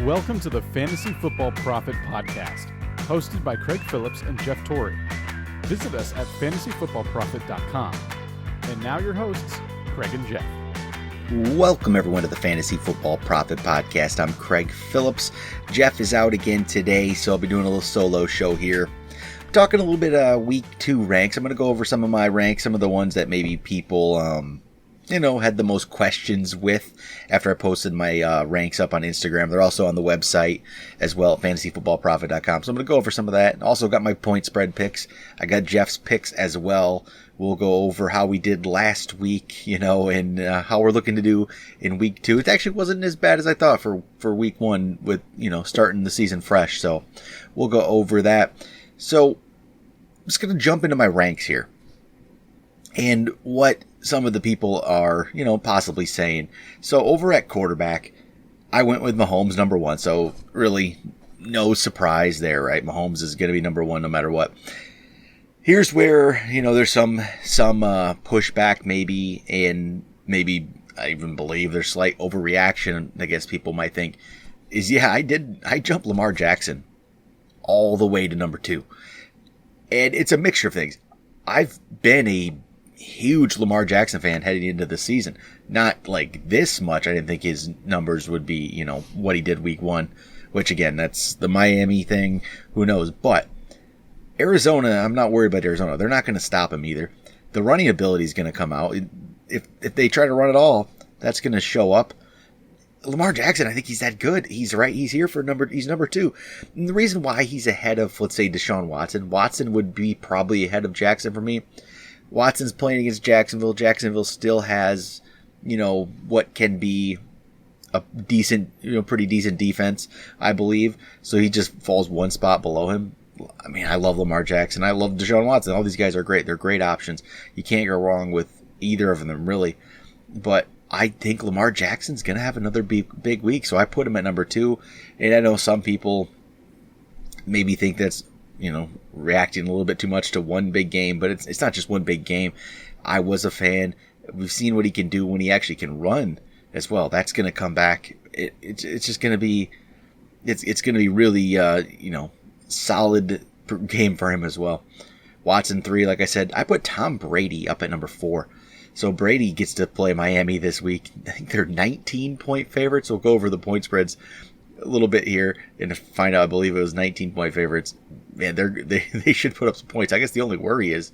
Welcome to the Fantasy Football Prophet Podcast, hosted by Craig Phillips and Jeff Torrey. Visit us at fantasyfootballprophet.com. And now your hosts, Craig and Jeff. Welcome everyone to the Fantasy Football Prophet Podcast. I'm Craig Phillips. Jeff is out again today, so I'll be doing a little solo show here. Talking a little bit week 2 ranks. I'm going to go over some of my ranks, some of the ones that maybe people had the most questions with after I posted my ranks up on Instagram. They're also on the website as well at fantasyfootballprophet.com. So I'm going to go over some of that. Also got my point spread picks. I got Jeff's picks as well. We'll go over how we did last week, and how we're looking to do in week 2. It actually wasn't as bad as I thought for week 1 with, starting the season fresh. So we'll go over that. So I'm just going to jump into my ranks here. And what some of the people are, possibly saying. So over at quarterback, I went with Mahomes number 1. So really no surprise there, right? Mahomes is going to be number 1 no matter what. Here's where, there's some pushback maybe, and maybe I even believe there's slight overreaction, I guess people might think, is I jumped Lamar Jackson all the way to number 2. And it's a mixture of things. I've been a huge Lamar Jackson fan heading into the season. Not like this much. I didn't think his numbers would be, what he did week 1, which again, that's the Miami thing. Who knows? But Arizona, I'm not worried about Arizona. They're not going to stop him either. The running ability is going to come out. If they try to run it all, that's going to show up. Lamar Jackson, I think he's that good. He's right. He's here for he's number 2. And the reason why he's ahead of, let's say, Deshaun Watson would be probably ahead of Jackson for me. Watson's playing against Jacksonville. Jacksonville still has, what can be a decent, pretty decent defense, I believe. So he just falls one spot below him. I mean, I love Lamar Jackson. I love Deshaun Watson. All these guys are great. They're great options. You can't go wrong with either of them, really. But I think Lamar Jackson's going to have another big week. So I put him at number 2. And I know some people maybe think that's, reacting a little bit too much to one big game, but it's not just one big game. I was a fan. We've seen what he can do when he actually can run as well. That's going to come back. It's just going to be, it's going to be really, solid game for him as well. Watson 3, like I said, I put Tom Brady up at number 4. So Brady gets to play Miami this week. I think they're 19-point favorites. We'll go over the point spreads a little bit here and find out. I believe it was 19-point favorites. Man, they should put up some points. I guess the only worry is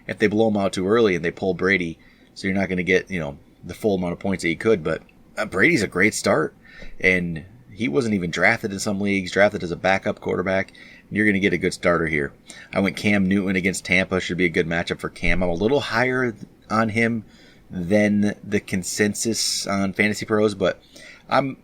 if they blow them out too early and they pull Brady, so you're not going to get the full amount of points that you could. But Brady's a great start, and he wasn't even drafted in some leagues, drafted as a backup quarterback. You're going to get a good starter here. I went Cam Newton against Tampa. Should be a good matchup for Cam. I'm a little higher on him than the consensus on Fantasy Pros, but I think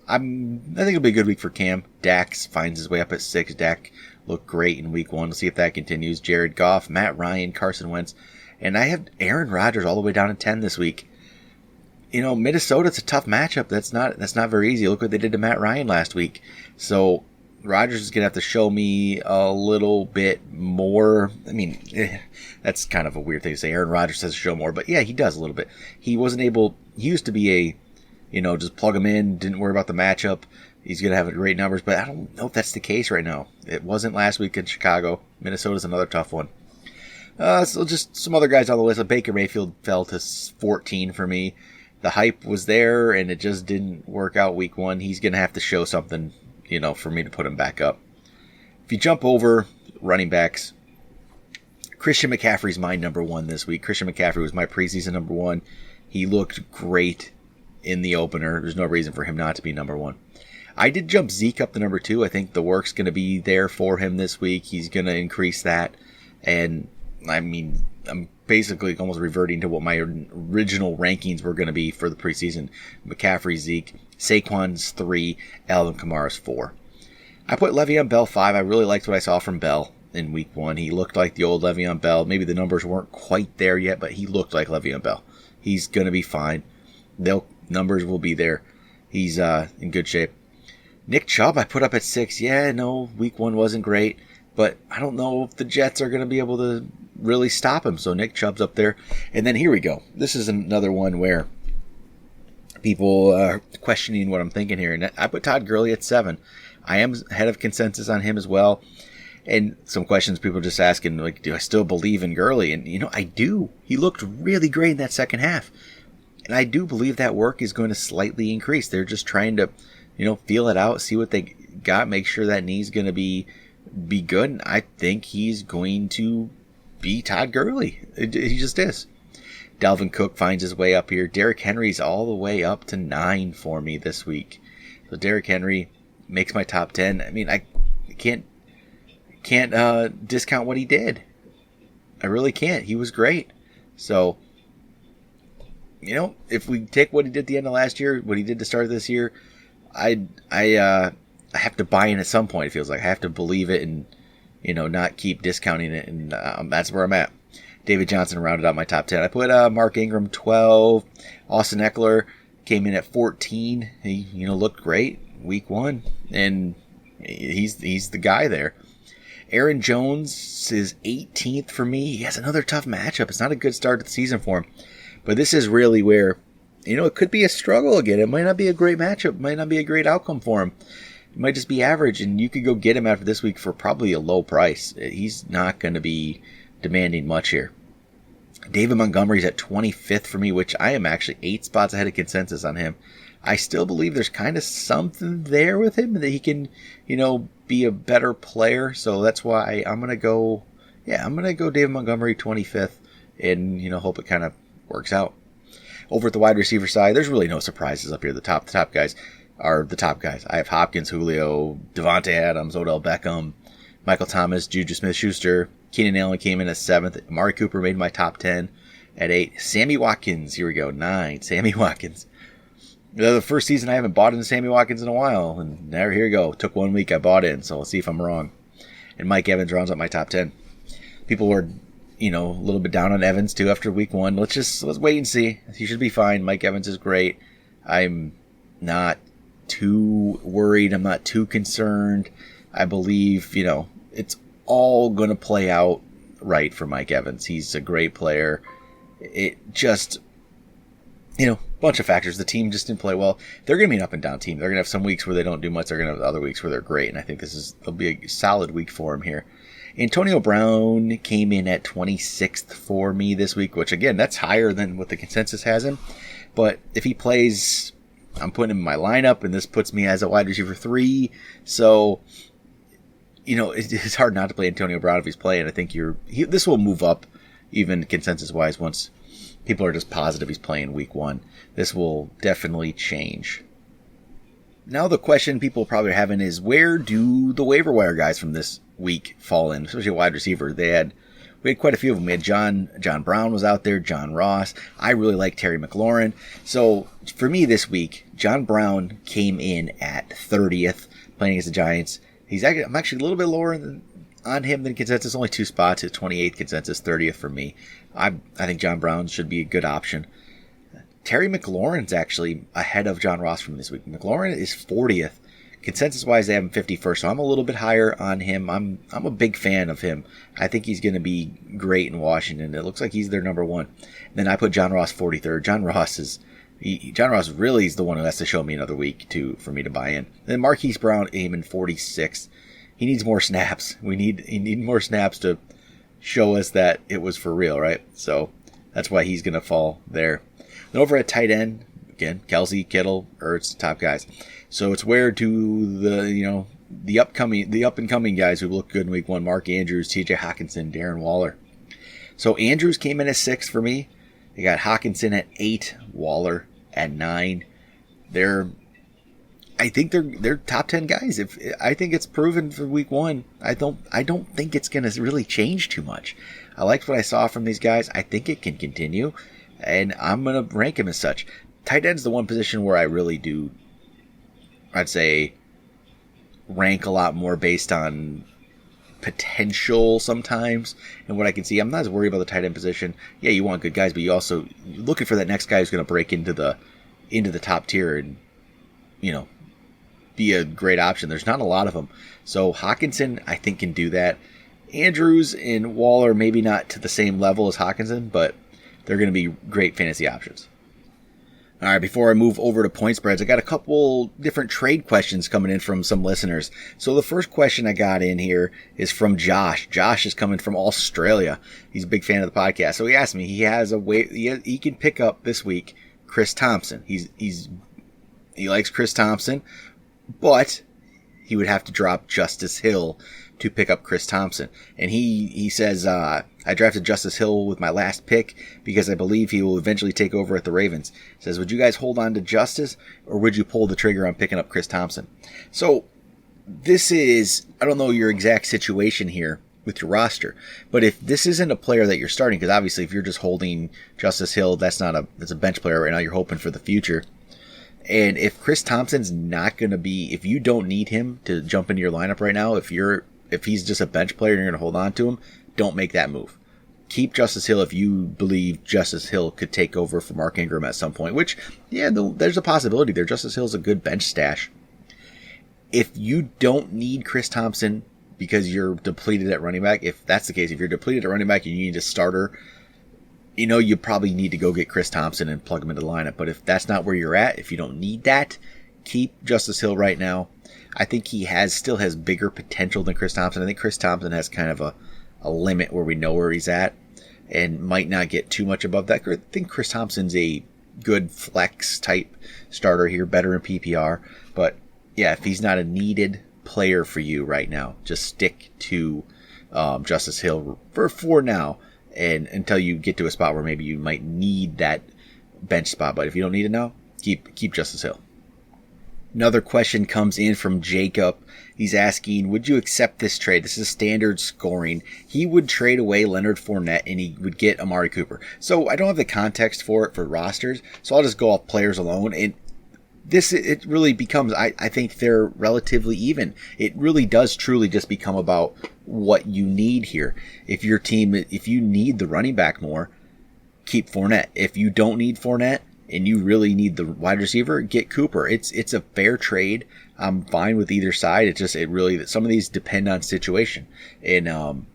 it'll be a good week for Cam. Dak finds his way up at 6. Dak looked great in week 1. We'll see if that continues. Jared Goff, Matt Ryan, Carson Wentz, and I have Aaron Rodgers all the way down to 10 this week. Minnesota's a tough matchup. That's not very easy. Look what they did to Matt Ryan last week. So Rodgers is going to have to show me a little bit more. I mean, that's kind of a weird thing to say. Aaron Rodgers has to show more, but yeah, he does a little bit. He used to be just plug him in, didn't worry about the matchup. He's going to have great numbers, but I don't know if that's the case right now. It wasn't last week in Chicago. Minnesota's another tough one. So just some other guys on the list. Baker Mayfield fell to 14 for me. The hype was there, and it just didn't work out week 1. He's going to have to show something, for me to put him back up. If you jump over running backs, Christian McCaffrey's my number 1 this week. Christian McCaffrey was my preseason number 1. He looked great in the opener. There's no reason for him not to be number 1. I did jump Zeke up to number 2. I think the work's going to be there for him this week. He's going to increase that. And, I'm basically almost reverting to what my original rankings were going to be for the preseason. McCaffrey, Zeke, Saquon's 3, Alvin Kamara's 4. I put Le'Veon Bell 5. I really liked what I saw from Bell in week 1. He looked like the old Le'Veon Bell. Maybe the numbers weren't quite there yet, but he looked like Le'Veon Bell. He's going to be fine. Numbers will be there. He's in good shape. Nick Chubb, I put up at 6. Yeah, no, week 1 wasn't great, but I don't know if the Jets are going to be able to really stop him. So Nick Chubb's up there. And then here we go. This is another one where People are questioning what I'm thinking here. And I put Todd Gurley at 7. I am ahead of consensus on him as well. And some questions people are just asking, like, do I still believe in Gurley? And, I do. He looked really great in that second half. And I do believe that work is going to slightly increase. They're just trying to, feel it out, see what they got, make sure that knee's going to be good. And I think he's going to be Todd Gurley. He just is. Dalvin Cook finds his way up here. Derrick Henry's all the way up to 9 for me this week. So Derrick Henry makes my top 10. I mean, I can't discount what he did. I really can't. He was great. So, if we take what he did at the end of last year, what he did to start this year, I have to buy in at some point. It feels like I have to believe it and not keep discounting it, and that's where I'm at. David Johnson rounded out my top 10. I put Mark Ingram 12. Austin Eckler came in at 14. He looked great week 1, and he's the guy there. Aaron Jones is 18th for me. He has another tough matchup. It's not a good start to the season for him, but this is really where it could be a struggle again. It might not be a great matchup. It might not be a great outcome for him. It might just be average, and you could go get him after this week for probably a low price. He's not going to be demanding much here. David Montgomery's at 25th for me, which I am actually 8 spots ahead of consensus on him. I still believe there's kind of something there with him that he can, be a better player. So that's why I'm going to go David Montgomery 25th and, hope it kind of works out. Over at the wide receiver side, there's really no surprises up here. The top guys are the top guys. I have Hopkins, Julio, Devontae Adams, Odell Beckham, Michael Thomas, Juju Smith-Schuster. Keenan Allen came in at 7th. Amari Cooper made my top 10 at 8. Sammy Watkins, here we go, 9. Sammy Watkins. The first season I haven't bought into Sammy Watkins in a while, and here we go. Took 1 week, I bought in, so let's see if I'm wrong. And Mike Evans rounds up my top 10. People were, a little bit down on Evans too after week 1. Let's wait and see. He should be fine. Mike Evans is great. I'm not too worried. I'm not too concerned. I believe, it's all going to play out right for Mike Evans. He's a great player. It just, bunch of factors. The team just didn't play well. They're going to be an up and down team. They're going to have some weeks where they don't do much. They're going to have other weeks where they're great. And I think it'll be a solid week for him here. Antonio Brown came in at 26th for me this week, which again, that's higher than what the consensus has him. But if he plays, I'm putting him in my lineup, and this puts me as a wide receiver 3. So, it's hard not to play Antonio Brown if he's playing. I think this will move up even consensus-wise once people are just positive he's playing week 1. This will definitely change. Now the question people probably are having is, where do the waiver wire guys from this week fall in, especially wide receiver? We had quite a few of them. We had John Brown was out there, John Ross. I really like Terry McLaurin. So for me this week, John Brown came in at 30th playing against the Giants. I'm actually a little bit lower on him than consensus, only 2 spots. His 28th consensus, 30th for me. I think John Brown should be a good option. Terry McLaurin's actually ahead of John Ross from this week. McLaurin is 40th. Consensus-wise, they have him 51st, so I'm a little bit higher on him. I'm a big fan of him. I think he's going to be great in Washington. It looks like he's their number 1. And then I put John Ross 43rd. John Ross really is the one who has to show me another week for me to buy in. And then Marquis Brown aiming 46th. He needs more snaps. He need more snaps to show us that it was for real, right? So that's why he's going to fall there. Then over at tight end, again, Kelsey, Kittle, Ertz, top guys. So it's where do the up and coming guys who look good in week 1, Mark Andrews, TJ Hawkinson, Darren Waller. So Andrews came in at 6 for me. They got Hawkinson at 8, Waller at 9. I think they're top 10 guys. I think it's proven for week 1. I don't think it's going to really change too much. I liked what I saw from these guys. I think it can continue, and I'm going to rank him as such. Tight end's the one position where I really do, I'd say, rank a lot more based on potential sometimes and what I can see. I'm not as worried about the tight end position. Yeah, you want good guys, but you're looking for that next guy who's going to break into the top tier and be a great option. There's not a lot of them. So Hawkinson, I think, can do that. Andrews and Waller, maybe not to the same level as Hawkinson, but they're going to be great fantasy options. All right, before I move over to point spreads, I got a couple different trade questions coming in from some listeners. So the first question I got in here is from Josh. Josh is coming from Australia. He's a big fan of the podcast. So he asked me, he has a way, he can pick up this week Chris Thompson. He likes Chris Thompson, but he would have to drop Justice Hill to pick up Chris Thompson. And he says, I drafted Justice Hill with my last pick because I believe he will eventually take over at the Ravens. He says, would you guys hold on to Justice, or would you pull the trigger on picking up Chris Thompson? So this is, I don't know your exact situation here with your roster, but if this isn't a player that you're starting, because obviously if you're just holding Justice Hill, that's a bench player right now. You're hoping for the future. And if Chris Thompson's not going to be, if you don't need him to jump into your lineup right now, if he's just a bench player and you're going to hold on to him, don't make that move. Keep Justice Hill if you believe Justice Hill could take over for Mark Ingram at some point, which, yeah, there's a possibility there. Justice Hill's a good bench stash. If you don't need Chris Thompson because you're depleted at running back, if that's the case, if you're depleted at running back and you need a starter, you probably need to go get Chris Thompson and plug him into the lineup. But if that's not where you're at, if you don't need that, keep Justice Hill right now. I think he still has bigger potential than Chris Thompson. I think Chris Thompson has kind of a limit where we know where he's at and might not get too much above that. I think Chris Thompson's a good flex type starter here, better in PPR. But yeah, if he's not a needed player for you right now, just stick to Justice Hill for now, and until you get to a spot where maybe you might need that bench spot. But if you don't need it now, keep Justice Hill. Another question comes in from Jacob. He's asking, would you accept this trade? This is standard scoring. He would trade away Leonard Fournette and he would get Amari Cooper. So I don't have the context for it for rosters, so I'll just go off players alone. And it really becomes, I think they're relatively even. It really does truly just become about what you need here. If you need the running back more, keep Fournette. If you don't need Fournette, and you really need the wide receiver, get Cooper. It's a fair trade. I'm fine with either side. Some of these depend on situation and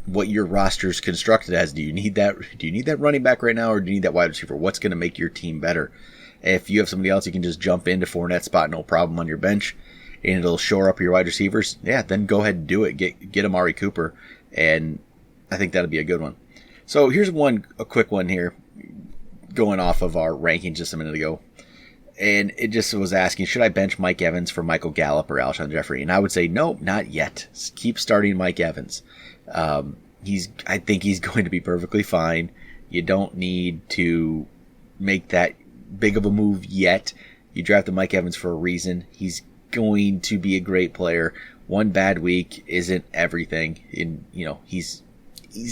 what your roster's constructed as. Do you need that running back right now, or do you need that wide receiver? What's going to make your team better? If you have somebody else, you can just jump into Fournette spot, no problem, on your bench, and it'll shore up your wide receivers. Yeah, then go ahead and do it. Get Amari Cooper, and I think that'll be a good one. So here's a quick one here, going off of our rankings just a minute ago. And it just was asking, should I bench Mike Evans for Michael Gallup or Alshon Jeffrey? And I would say, no, not yet. Keep starting Mike Evans. I think he's going to be perfectly fine. You don't need to make that big of a move yet. You drafted Mike Evans for a reason. He's going to be a great player. One bad week isn't everything. And, he's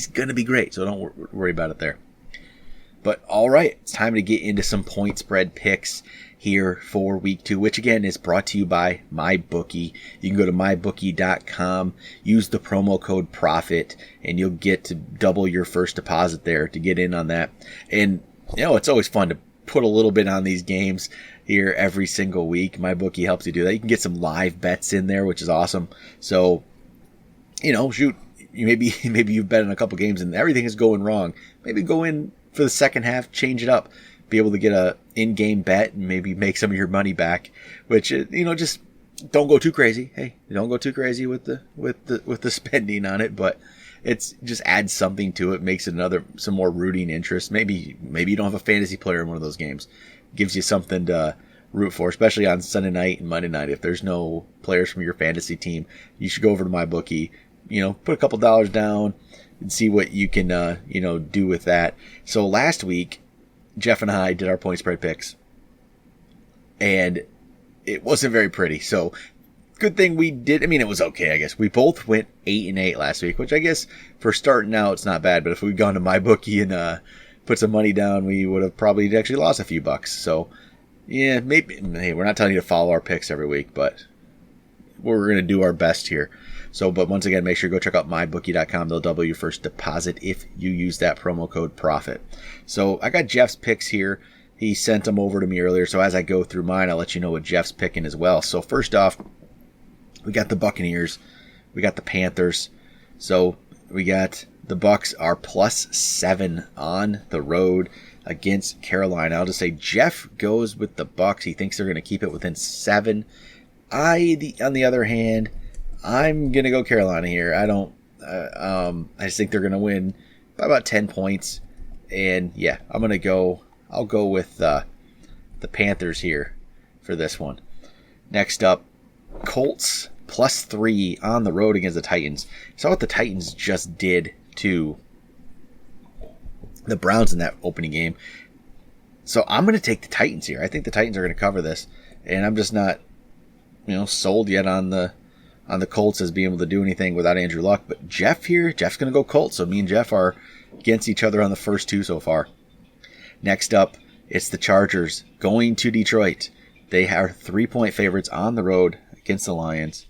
going to be great. So don't worry about it there. But all right, it's time to get into some point spread picks here for week 2, which again is brought to you by MyBookie. You can go to mybookie.com, use the promo code PROFIT, and you'll get to double your first deposit there to get in on that. And, it's always fun to put a little bit on these games here every single week. MyBookie helps you do that. You can get some live bets in there, which is awesome. So, shoot, maybe you've bet in a couple games and everything is going wrong. Maybe go in for the second half, change it up, be able to get a in-game bet and maybe make some of your money back, which, just don't go too crazy. Hey, don't go too crazy with the spending on it, but it's just adds something to it, makes it some more rooting interest. Maybe you don't have a fantasy player in one of those games. Gives you something to root for, especially on Sunday night and Monday night. If there's no players from your fantasy team, you should go over to MyBookie, put a couple dollars down and see what you can, do with that. So last week, Jeff and I did our point spread picks, and it wasn't very pretty. So good thing we did. I mean, it was okay, I guess. We both went 8-8 last week, which I guess for starting out, it's not bad. But if we'd gone to MyBookie and put some money down, we would have probably actually lost a few bucks. So yeah, maybe. Hey, we're not telling you to follow our picks every week, but we're going to do our best here. So, but once again, make sure you go check out mybookie.com. They'll double your first deposit if you use that promo code PROFIT. So I got Jeff's picks here. He sent them over to me earlier. So as I go through mine, I'll let you know what Jeff's picking as well. So first off, we got the Buccaneers. We got the Panthers. So we got the Bucs are +7 on the road against Carolina. I'll just say Jeff goes with the Bucs. He thinks they're going to keep it within 7. On the other hand, I'm going to go Carolina here. I just think they're going to win by about 10 points. And yeah, I'll go with the Panthers here for this one. Next up, Colts +3 on the road against the Titans. Saw what the Titans just did to the Browns in that opening game. So I'm going to take the Titans here. I think the Titans are going to cover this. And I'm just not, sold yet on the Colts as being able to do anything without Andrew Luck. But Jeff's going to go Colts. So me and Jeff are against each other on the first 2 so far. Next up, it's the Chargers going to Detroit. They are 3-point favorites on the road against the Lions.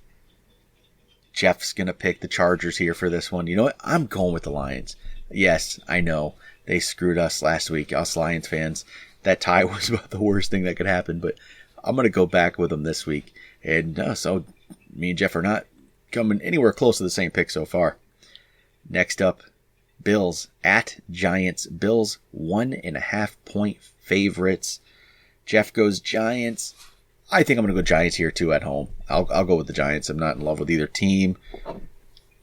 Jeff's going to pick the Chargers here for this one. You know what? I'm going with the Lions. Yes, I know. They screwed us last week, us Lions fans. That tie was about the worst thing that could happen, but I'm going to go back with them this week. And so me and Jeff are not coming anywhere close to the same pick so far. Next up, Bills at Giants. Bills 1.5-point favorites. Jeff goes Giants. I think I'm going to go Giants here too at home. I'll go with the Giants. I'm not in love with either team.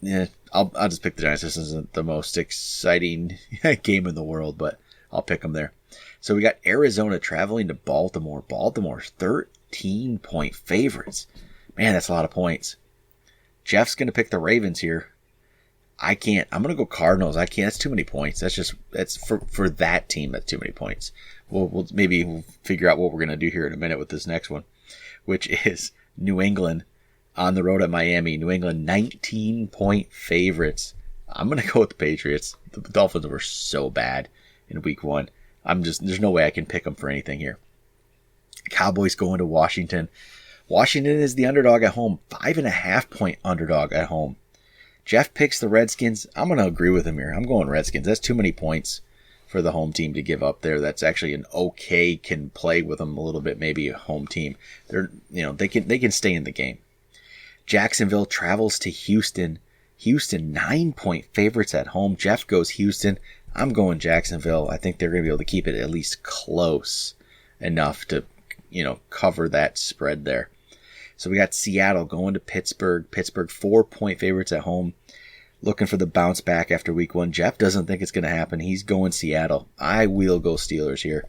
Yeah, I'll just pick the Giants. This isn't the most exciting game in the world, but I'll pick them there. So we got Arizona traveling to Baltimore. Baltimore's 13-point favorites. Man, that's a lot of points. Jeff's going to pick the Ravens here. I can't. I'm going to go Cardinals. I can't. That's too many points. That's for that team. That's too many points. We'll figure out what we're going to do here in a minute with this next one, which is New England on the road at Miami. New England 19-point favorites. I'm going to go with the Patriots. The Dolphins were so bad in week 1. There's no way I can pick them for anything here. Cowboys going to Washington. Washington is the underdog at home. 5.5-point underdog at home. Jeff picks the Redskins. I'm going to agree with him here. I'm going Redskins. That's too many points for the home team to give up there. That's actually an okay, can play with them a little bit, maybe a home team. They can stay in the game. Jacksonville travels to Houston. Houston 9-point favorites at home. Jeff goes Houston. I'm going Jacksonville. I think they're going to be able to keep it at least close enough to, cover that spread there. So we got Seattle going to Pittsburgh. Pittsburgh 4-point favorites at home. Looking for the bounce back after week 1. Jeff doesn't think it's going to happen. He's going Seattle. I will go Steelers here.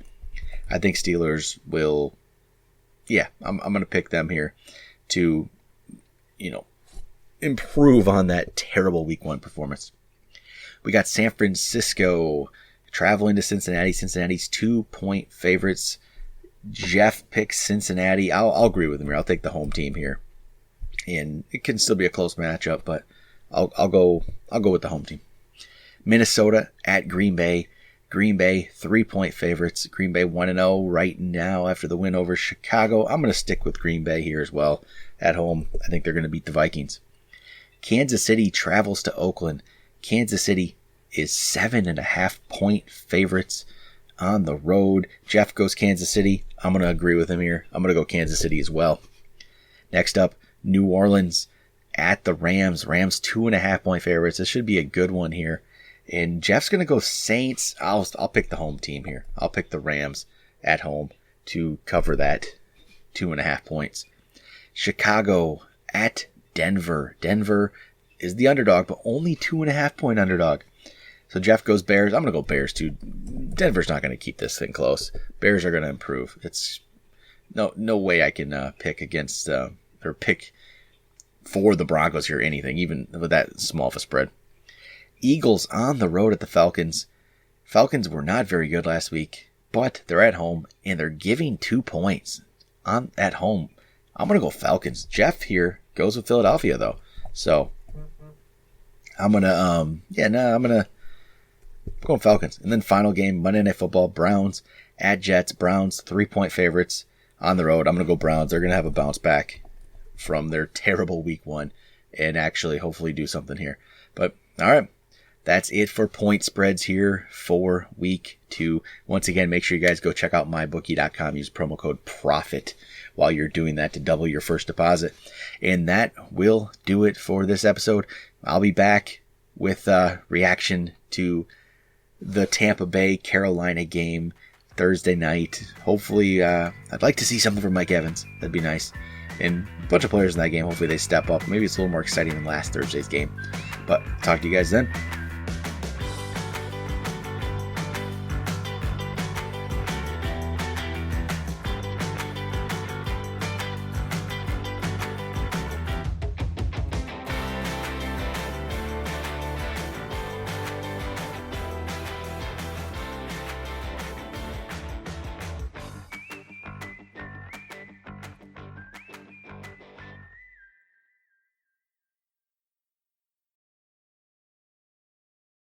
I think Steelers will, I'm going to pick them here to, improve on that terrible week 1 performance. We got San Francisco traveling to Cincinnati. Cincinnati's 2-point favorites. Jeff picks Cincinnati. I'll agree with him here. I'll take the home team here. And it can still be a close matchup, but I'll go with the home team. Minnesota at Green Bay. Green Bay 3-point favorites. Green Bay 1-0 right now after the win over Chicago. I'm going to stick with Green Bay here as well at home. I think they're going to beat the Vikings. Kansas City travels to Oakland. Kansas City is 7.5-point favorites on the road. Jeff goes Kansas City. I'm going to agree with him here. I'm going to go Kansas City as well. Next up, New Orleans at the Rams. Rams 2.5-point favorites. This should be a good one here. And Jeff's going to go Saints. I'll pick the home team here. I'll pick the Rams at home to cover that 2.5 points. Chicago at Denver. Denver is the underdog, but only 2.5-point underdog. So Jeff goes Bears. I'm going to go Bears too. Denver's not going to keep this thing close. Bears are going to improve. It's no way I can pick against or pick for the Broncos here, anything, even with that small of a spread. Eagles on the road at the Falcons. Falcons were not very good last week, but they're at home and they're giving 2 points at home. I'm going to go Falcons. Jeff here goes with Philadelphia though. So I'm going to go Falcons. And then final game, Monday Night Football, Browns at Jets. Browns 3-point favorites on the road. I'm going to go Browns. They're going to have a bounce back from their terrible week 1 and actually hopefully do something here. But all right. That's it for point spreads here for week 2. Once again, make sure you guys go check out mybookie.com. Use promo code PROFIT while you're doing that to double your first deposit. And that will do it for this episode. I'll be back with reaction to the Tampa Bay Carolina game Thursday night. Hopefully, I'd like to see something from Mike Evans. That'd be nice. And a bunch of players in that game. Hopefully they step up. Maybe it's a little more exciting than last Thursday's game. But talk to you guys then.